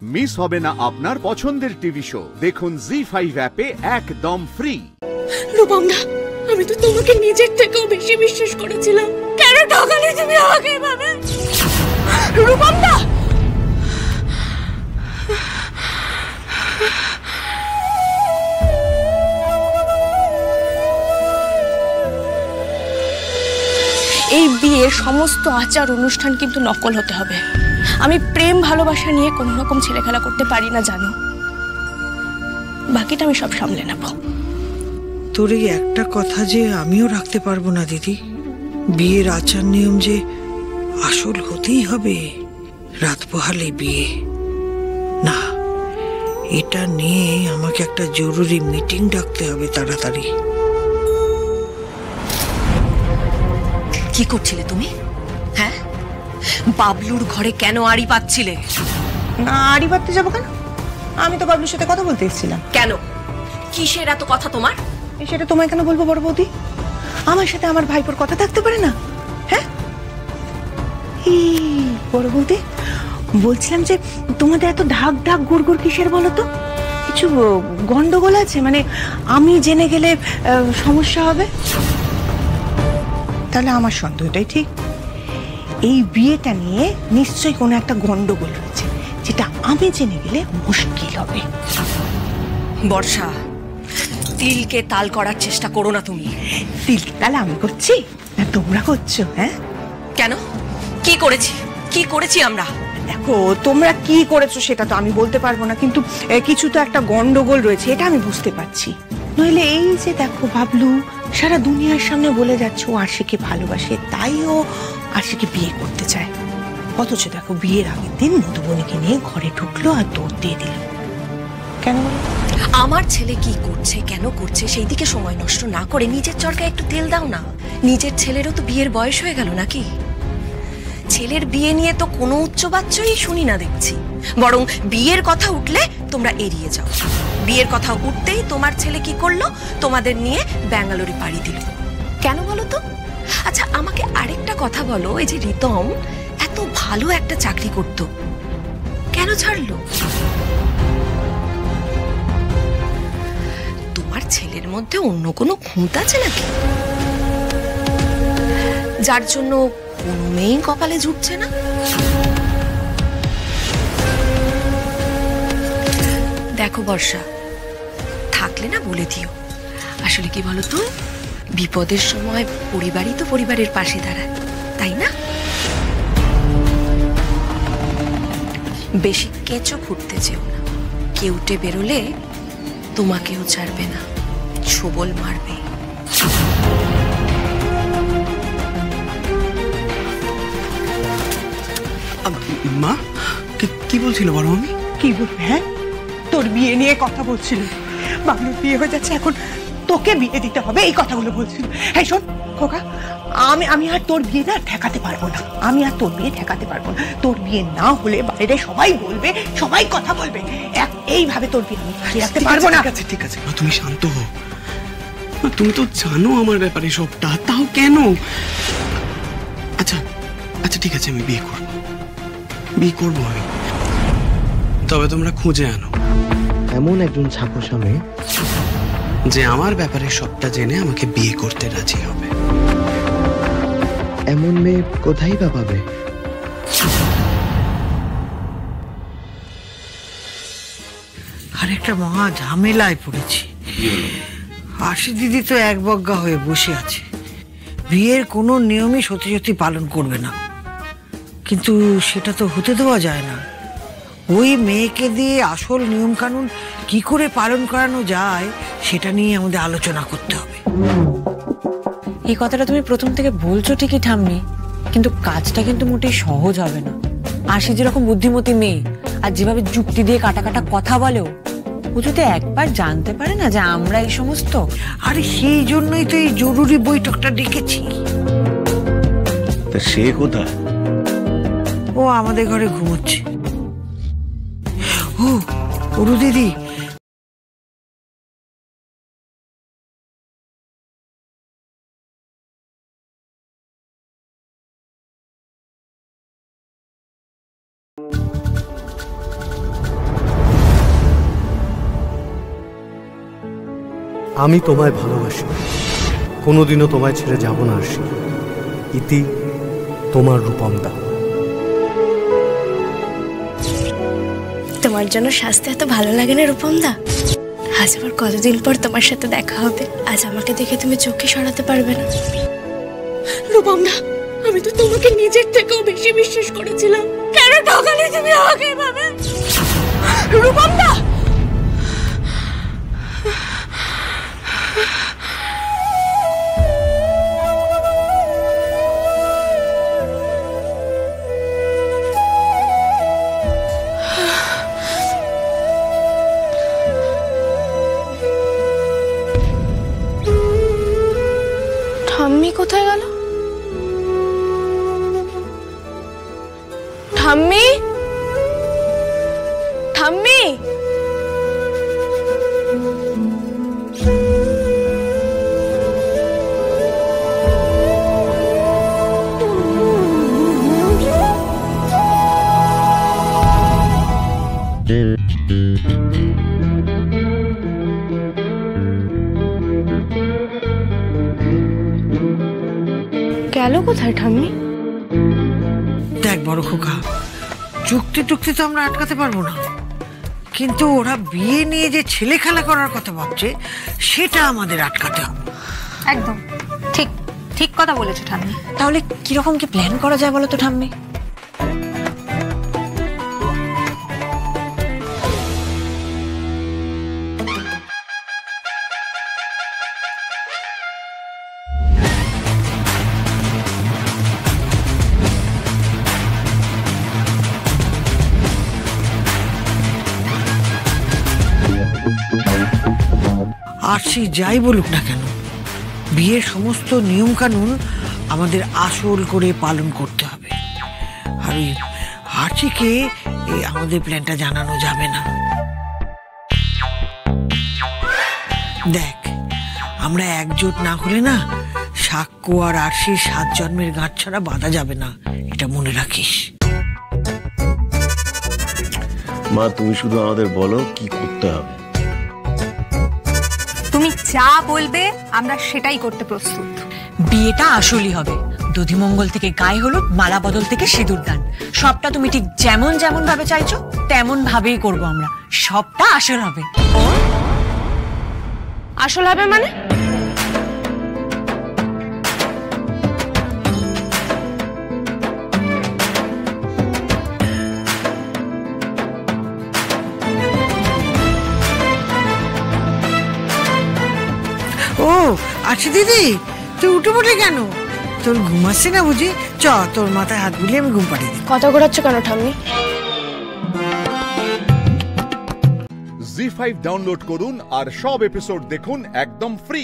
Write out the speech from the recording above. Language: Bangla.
মিস হবে না আপনার পছন্দের টিভি শো। দেখুন জি5 অ্যাপে একদম ফ্রি। রূপমদা, আমি তো তোমাকে নিজের থেকেও বেশি বিশ্বাস করেছিলাম। কেন ঠকালে তুমি আমাকে এভাবে? রূপমদা, এই বিয়ের সমস্ত আচার অনুষ্ঠান কিন্তু নকল হতে হবে। আমি প্রেম ভালোবাসা নিয়ে কোন রকম ছেলে খেলা করতে পারি না, জানো। বাকিটা আমি সব সামলে নেব। তোর এই একটা কথা যে আমিও রাখতে পারবো না দিদি। বিয়ের আচার নিয়ম যে আসল হতেই হবে, রাত পোহালে বিয়ে না। এটা নিয়ে আমাকে একটা জরুরি মিটিং ডাকতে হবে তাড়াতাড়ি। কি করছিলে তুমি? হ্যাঁ, বাবলুর ঘরে কেন আড়ি পাচ্ছিলে? না, আড়ি পাততে যাবো কেন? আমি তো বাবলুর সাথে কথা বলতে এসেছিলাম। কেন? কিসের এত কথা তোমার? সেটা তোমায় কেন বলবো বড় বৌদি? আমার সাথে আমার ভাইপোর কথা থাকতে পারে না? হ্যাঁ বড় বৌদি, বলছিলাম যে তোমাদের এত ঢাক ঢাক গুড় কিসের বলো তো? কিছু গন্ডগোল আছে? মানে আমি জেনে গেলে সমস্যা হবে? তাহলে আমার সন্দেহটাই ঠিক। এই বিয়েটা নিয়ে নিশ্চয়ই কোনো একটা গন্ডগোল রয়েছে, যেটা আমি জেনে গেলে মুশকিল হবে। বর্ষা, তিলকে তাল করার চেষ্টা করো না তুমি। তিলকে তাল আমি করছি না তোমরা করছো? হ্যাঁ, কেন? কি করেছি আমরা? দেখো, তোমরা কি করেছো সেটা তো আমি বলতে পারবো না, কিন্তু কিছু তো একটা গন্ডগোল রয়েছে, এটা আমি বুঝতে পারছি। নইলে এই যে দেখো, বাবলু সারা দুনিয়ার সামনে বলে যাচ্ছে ও আশিকে ভালোবাসে, তাই ও আশিকে বিয়ে করতে চায়। অথচ দেখো, বিয়ের আগের দিন মধুবনীকে নিয়ে ঘরে ঢুকলো আর দৌড় দিয়ে দিল। কেন? আমার ছেলে কি করছে, কেন করছে, সেই দিকে সময় নষ্ট না করে নিজের চরকায় একটু তেল দাও না। নিজের ছেলেরও তো বিয়ের বয়স হয়ে গেল নাকি? ছেলের বিয়ে নিয়ে তো কোনো উচ্চবাচ্যই শুনি না দেখছি, বরং বিয়ের কথা উঠলে তোমরা এড়িয়ে যাও। বিয়ের কথা উঠতেই তোমার ছেলে কি করলো? তোমাদের নিয়ে ব্যাঙ্গালোরে পাড়ি দিল। কেন বলো তো? আচ্ছা, আমাকে আরেকটা কথা বলো, এই যে রিতম এত ভালো একটা চাকরি করত, কেন ছাড়লো? তোমার ছেলের মধ্যে অন্য কোনো খুঁত আছে নাকি, যার জন্য কোনো মেয়েই কপালে জুটছে না? দেখো বর্ষা, থাকলে না বলে দিও। আসলে কি বলতো, বিপদের সময় পরিবারই তো পরিবারের পাশে দাঁড়ায়, তাই না? বেশি কেঁচো ফুটতে যেও না, কেউটে বেরোলে তোমাকেও ছাড়বে না, ছোবল মারবে। মা কি বলছিল বড় মামি? কি বলবে? হ্যাঁ, তোর বিয়ে নিয়ে কথা বলছিল। বাবলুর বিয়ে হয়ে যাচ্ছে, এখন তোকে বিয়ে দিতে হবে, এই কথাগুলো বলছিল। হ্যাঁ শোন খোকা, আমি আর তোর বিয়ে না ঠেকাতে পারবো না। আমি আর তোর বিয়ে ঠেকাতে পারবো না। তোর বিয়ে না হলে বাইরে সবাই বলবে, সবাই কথা বলবে। এইভাবে তোর বিয়ে আমি রাখতে পারবো না। ঠিক আছে মা, তুমি শান্ত হও। তুমি তো জানো আমার ব্যাপারে সবটা, তাও কেন? আচ্ছা আচ্ছা ঠিক আছে, আমি বিয়ে করবো আমি। তবে তোমরা খুঁজে আনো এমন একজন ছাপোষা মেয়ে যে আমার ব্যাপারে সবটা জেনে আমাকে বিয়ে করতে রাজি হবে। এমন মেয়ে কোথায় বা পাবে? আর একটা মহা ঝামেলায় পড়েছি। আশি দিদি তো এক বজ্ঞা হয়ে বসে আছে, বিয়ের কোনো নিয়মই সত্যি সত্যি পালন করবে না। কিন্তু সেটা তো হতে দেওয়া যায় না। ওই মেয়েকে দিয়ে আসল নিয়ম কানুন কি করে পালন করানো যায় সেটা নিয়ে আমাদের আলোচনা করতে হবে। এই কথাটা তুমি প্রথম থেকে বলছো ঠিকই ঠাম্মি, কিন্তু কাজটা কিন্তু মোটেই সহজ হবে না। আশি যেরকম বুদ্ধিমতী মেয়ে, আর যেভাবে যুক্তি দিয়ে কাটা কাটা কথা বলেও, ও যদি একবার জানতে পারে না যে আমরা এই সমস্ত, আরে সেই জন্যই তো এই জরুরি বৈঠকটা ডেকেছি। তা সে কোথায়? ও আমাদের ঘরে ঘুমোচ্ছে। ও অরু দিদি, আমি তোমায় ভালোবাসি, কোনোদিনও তোমায় ছেড়ে যাব না আরশি। ইতি, তোমার রূপমদা। তোমার জন্য সাজতে এত ভালো লাগে না রূপমদা? আজ আবার কতদিন পর তোমার সাথে দেখা হবে, আজ আমাকে দেখে তুমি চোখে সরাতে পারবে না। রূপমদা, আমি তো তোমাকে নিজের থেকেও বেশি বিশ্বাস করেছিলাম, কেন ঠকালে তুমি আমাকে এভাবে? রূপমদা, ঠাম্মি কোথায় গেল? ঠাম্মি, ঠাম্মি, গেল কোথায় ঠাম্মি? দেখ বড় খোকা, যুক্তি টুক্তি তো আমরা আটকাতে পারবো না, কিন্তু ওরা বিয়ে নিয়ে যে ছেলে খেলা করার কথা ভাবছে সেটা আমাদের আটকাতে হবে। একদম ঠিক, ঠিক কথা বলেছো ঠাম্মি। তাহলে কিরকম কি প্ল্যান করা যায় বলো তো ঠাম্মি? আরশি যাই বলুক না কেন, বিয়ের সমস্ত নিয়ম কানুন আমাদের আসল করে পালন করতে হবে। আর ওই আরশিকে আমাদের প্ল্যানটা জানানো যাবে না। দেখ, আমরা একজোট না হলে না সাক্ষ্য আর আরশির 7 জন্মের গাঁট ছাড়া বাঁধা যাবে না, এটা মনে রাখিস। মা, তুমি শুধু আমাদের বলো কি করতে হবে। তুমি যা বলবে আমরা সেটাই করতে প্রস্তুত। বিয়েটা আসলই হবে, দধিমঙ্গল থেকে গায়ে হলুদ, মালা বদল থেকে সিঁদুর দান, সবটা তুমি ঠিক যেমন যেমন ভাবে চাইছো তেমন ভাবেই করব আমরা, সবটা আসল হবে। আসল হবে মানে? ও আচ্ছা দিদি, তুই উঠে পড়লি কেন? তোর ঘুম আসছে না বুঝি? চ, তোর মাথায় হাত বুলিয়ে আমি ঘুম পাড়িয়ে দিই। কথা ঘোরাচ্ছ কেন ঠাম্মি? জি5 ডাউনলোড করুন আর সব এপিসোড দেখুন একদম ফ্রি।